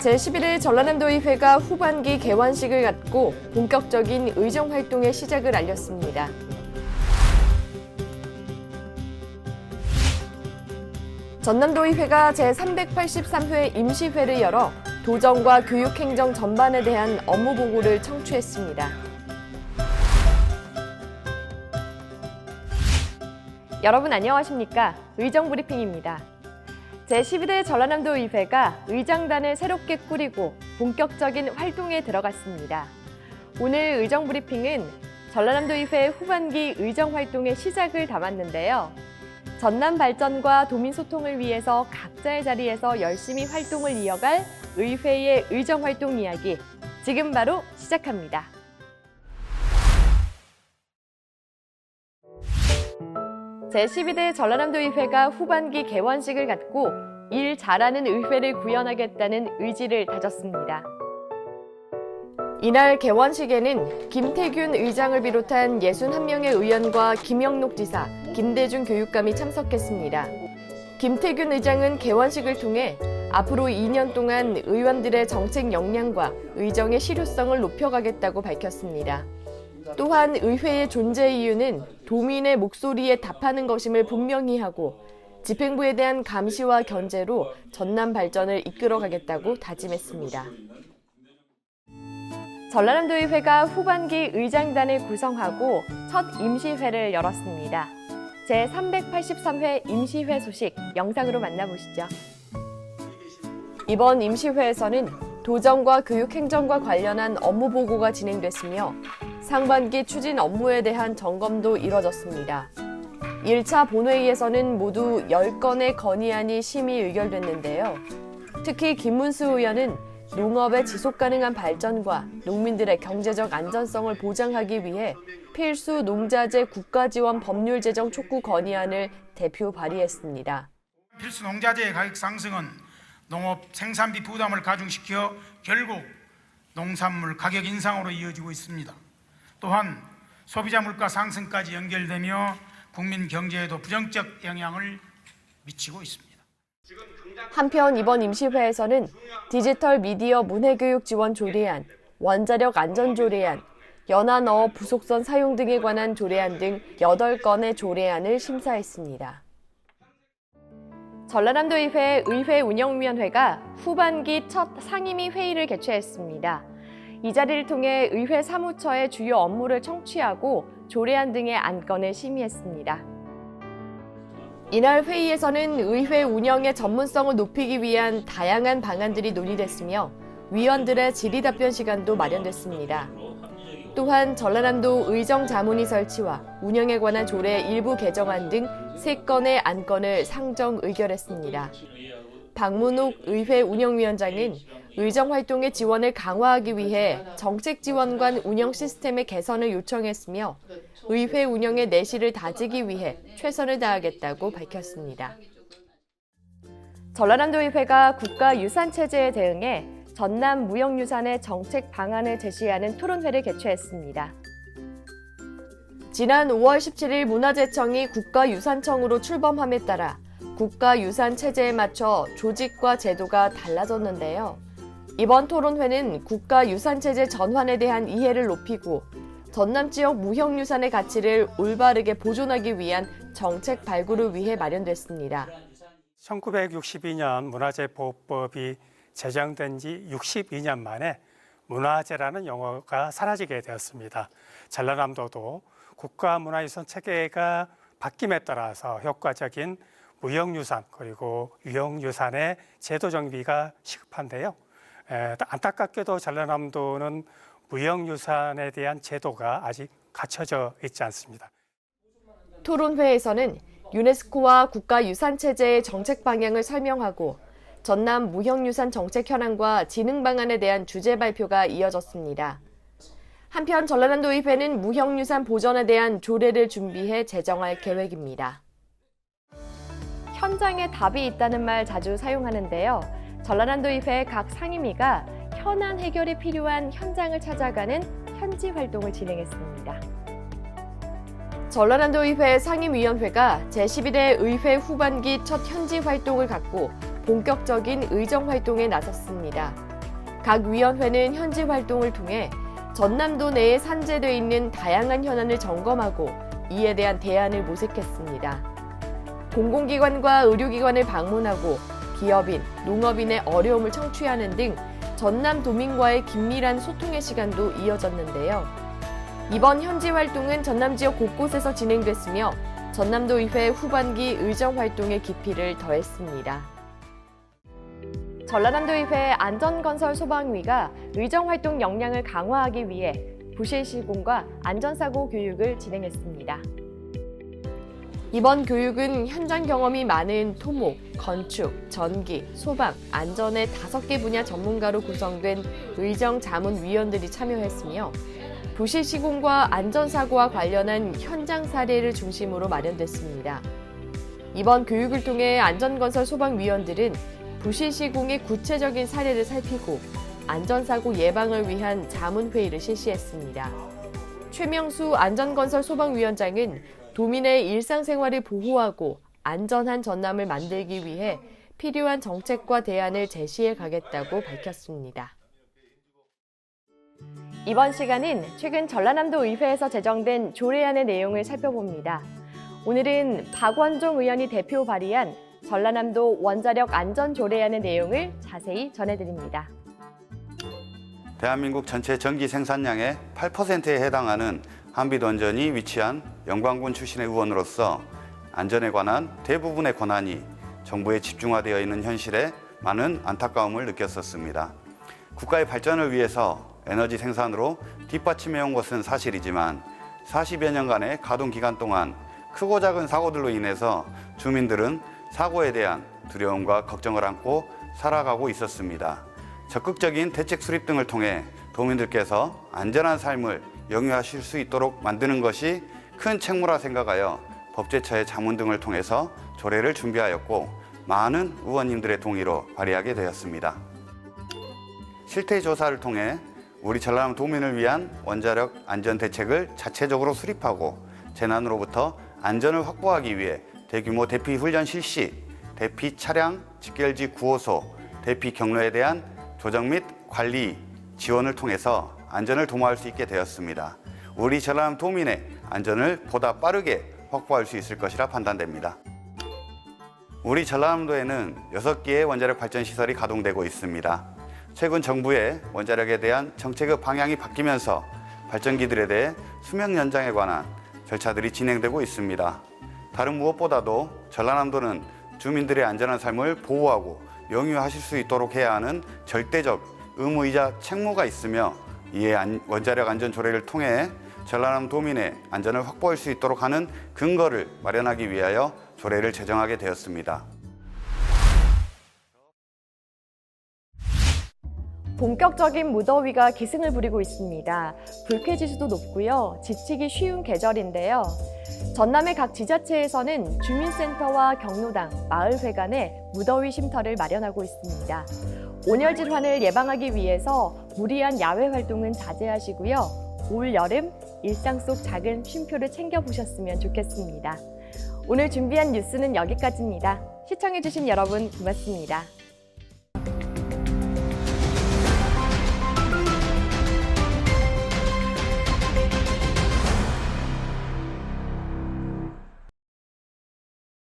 제11회 전라남도의회가 후반기 개원식을 갖고 본격적인 의정활동의 시작을 알렸습니다. 전남도의회가 제383회 임시회를 열어 도정과 교육행정 전반에 대한 업무 보고를 청취했습니다. 여러분 안녕하십니까? 의정브리핑입니다. 제11회 전라남도의회가 의장단을 새롭게 꾸리고 본격적인 활동에 들어갔습니다. 오늘 의정브리핑은 전라남도의회 후반기 의정활동의 시작을 담았는데요. 전남 발전과 도민 소통을 위해서 각자의 자리에서 열심히 활동을 이어갈 의회의 의정활동 이야기, 지금 바로 시작합니다. 제12대 전라남도의회가 후반기 개원식을 갖고 일 잘하는 의회를 구현하겠다는 의지를 다졌습니다. 이날 개원식에는 김태균 의장을 비롯한 61명의 의원과 김영록 지사, 김대중 교육감이 참석했습니다. 김태균 의장은 개원식을 통해 앞으로 2년 동안 의원들의 정책 역량과 의정의 실효성을 높여가겠다고 밝혔습니다. 또한 의회의 존재 이유는 도민의 목소리에 답하는 것임을 분명히 하고 집행부에 대한 감시와 견제로 전남 발전을 이끌어가겠다고 다짐했습니다. 전라남도의회가 후반기 의장단을 구성하고 첫 임시회를 열었습니다. 제383회 임시회 소식 영상으로 만나보시죠. 이번 임시회에서는 도정과 교육행정과 관련한 업무 보고가 진행됐으며 상반기 추진 업무에 대한 점검도 이뤄졌습니다. 1차 본회의에서는 모두 10건의 건의안이 심의 의결됐는데요. 특히 김문수 의원은 농업의 지속가능한 발전과 농민들의 경제적 안전성을 보장하기 위해 필수 농자재 국가지원 법률 제정 촉구 건의안을 대표 발의했습니다. 필수 농자재의 가격 상승은 농업 생산비 부담을 가중시켜 결국 농산물 가격 인상으로 이어지고 있습니다. 또한 소비자 물가 상승까지 연결되며 국민 경제에도 부정적 영향을 미치고 있습니다. 한편 이번 임시회에서는 디지털 미디어 문해교육 지원 조례안, 원자력 안전 조례안, 연안어업 부속선 사용 등에 관한 조례안 등 8건의 조례안을 심사했습니다. 전라남도의회 의회운영위원회가 후반기 첫 상임위 회의를 개최했습니다. 이 자리를 통해 의회 사무처의 주요 업무를 청취하고 조례안 등의 안건을 심의했습니다. 이날 회의에서는 의회 운영의 전문성을 높이기 위한 다양한 방안들이 논의됐으며 위원들의 질의답변 시간도 마련됐습니다. 또한 전라남도 의정자문위 설치와 운영에 관한 조례 일부 개정안 등 3건의 안건을 상정 의결했습니다. 박문옥 의회 운영위원장은 의정활동의 지원을 강화하기 위해 정책지원관 운영 시스템의 개선을 요청했으며 의회 운영의 내실을 다지기 위해 최선을 다하겠다고 밝혔습니다. 전라남도의회가 국가유산체제에 대응해 전남 무형유산의 정책 방안을 제시하는 토론회를 개최했습니다. 지난 5월 17일 문화재청이 국가유산청으로 출범함에 따라 국가유산체제에 맞춰 조직과 제도가 달라졌는데요. 이번 토론회는 국가유산체제 전환에 대한 이해를 높이고 전남 지역 무형유산의 가치를 올바르게 보존하기 위한 정책 발굴을 위해 마련됐습니다. 1962년 문화재보호법이 제정된 지 62년 만에 문화재라는 용어가 사라지게 되었습니다. 전라남도도 국가문화유산 체계가 바뀜에 따라서 효과적인 무형유산 그리고 유형유산의 제도 정비가 시급한데요. 안타깝게도 전라남도는 무형유산에 대한 제도가 아직 갖춰져 있지 않습니다. 토론회에서는 유네스코와 국가유산체제의 정책 방향을 설명하고 전남 무형유산 정책 현황과 진흥 방안에 대한 주제 발표가 이어졌습니다. 한편 전라남도의회는 무형유산 보전에 대한 조례를 준비해 제정할 계획입니다. 현장에 답이 있다는 말 자주 사용하는데요. 전라남도의회 각 상임위가 현안 해결이 필요한 현장을 찾아가는 현지 활동을 진행했습니다. 전라남도의회 상임위원회가 제11회 의회 후반기 첫 현지 활동을 갖고 본격적인 의정 활동에 나섰습니다. 각 위원회는 현지 활동을 통해 전남도 내에 산재돼 있는 다양한 현안을 점검하고 이에 대한 대안을 모색했습니다. 공공기관과 의료기관을 방문하고 기업인, 농업인의 어려움을 청취하는 등 전남도민과의 긴밀한 소통의 시간도 이어졌는데요. 이번 현지 활동은 전남 지역 곳곳에서 진행됐으며 전남도의회 후반기 의정활동의 깊이를 더했습니다. 전라남도의회 안전건설소방위가 의정활동 역량을 강화하기 위해 부실 시공과 안전사고 교육을 진행했습니다. 이번 교육은 현장 경험이 많은 토목, 건축, 전기, 소방, 안전의 5개 분야 전문가로 구성된 의정자문위원들이 참여했으며 부실 시공과 안전사고와 관련한 현장 사례를 중심으로 마련됐습니다. 이번 교육을 통해 안전건설 소방위원들은 부실 시공의 구체적인 사례를 살피고 안전사고 예방을 위한 자문회의를 실시했습니다. 최명수 안전건설 소방위원장은 도민의 일상생활을 보호하고 안전한 전남을 만들기 위해 필요한 정책과 대안을 제시해 가겠다고 밝혔습니다. 이번 시간은 최근 전라남도 의회에서 제정된 조례안의 내용을 살펴봅니다. 오늘은 박원종 의원이 대표 발의한 전라남도 원자력 안전 조례안의 내용을 자세히 전해드립니다. 대한민국 전체 전기 생산량의 8%에 해당하는 한빛원전이 위치한 영광군 출신의 의원으로서 안전에 관한 대부분의 권한이 정부에 집중화되어 있는 현실에 많은 안타까움을 느꼈었습니다. 국가의 발전을 위해서 에너지 생산으로 뒷받침해온 것은 사실이지만 40여 년간의 가동 기간 동안 크고 작은 사고들로 인해서 주민들은 사고에 대한 두려움과 걱정을 안고 살아가고 있었습니다. 적극적인 대책 수립 등을 통해 도민들께서 안전한 삶을 영위하실 수 있도록 만드는 것이 큰 책무라 생각하여 법제처의 자문 등을 통해서 조례를 준비하였고 많은 의원님들의 동의로 발의하게 되었습니다. 실태 조사를 통해 우리 전라남 도민을 위한 원자력 안전 대책을 자체적으로 수립하고 재난으로부터 안전을 확보하기 위해 대규모 대피 훈련 실시, 대피 차량 직결지 구호소, 대피 경로에 대한 조정 및 관리 지원을 통해서 안전을 도모할 수 있게 되었습니다. 우리 전라남 도민의 안전을 보다 빠르게 확보할 수 있을 것이라 판단됩니다. 우리 전라남도에는 6개의 원자력 발전 시설이 가동되고 있습니다. 최근 정부의 원자력에 대한 정책의 방향이 바뀌면서 발전기들에 대해 수명 연장에 관한 절차들이 진행되고 있습니다. 다른 무엇보다도 전라남도는 주민들의 안전한 삶을 보호하고 영유하실 수 있도록 해야 하는 절대적 의무이자 책무가 있으며 이에 원자력 안전 조례를 통해 전라남 도민의 안전을 확보할 수 있도록 하는 근거를 마련하기 위하여 조례를 제정하게 되었습니다. 본격적인 무더위가 기승을 부리고 있습니다. 불쾌지수도 높고요. 지치기 쉬운 계절인데요. 전남의 각 지자체에서는 주민센터와 경로당, 마을회관에 무더위 쉼터를 마련하고 있습니다. 온열 질환을 예방하기 위해서 무리한 야외 활동은 자제하시고요. 올 여름 일상 속 작은 쉼표를 챙겨보셨으면 좋겠습니다. 오늘 준비한 뉴스는 여기까지입니다. 시청해주신 여러분 고맙습니다.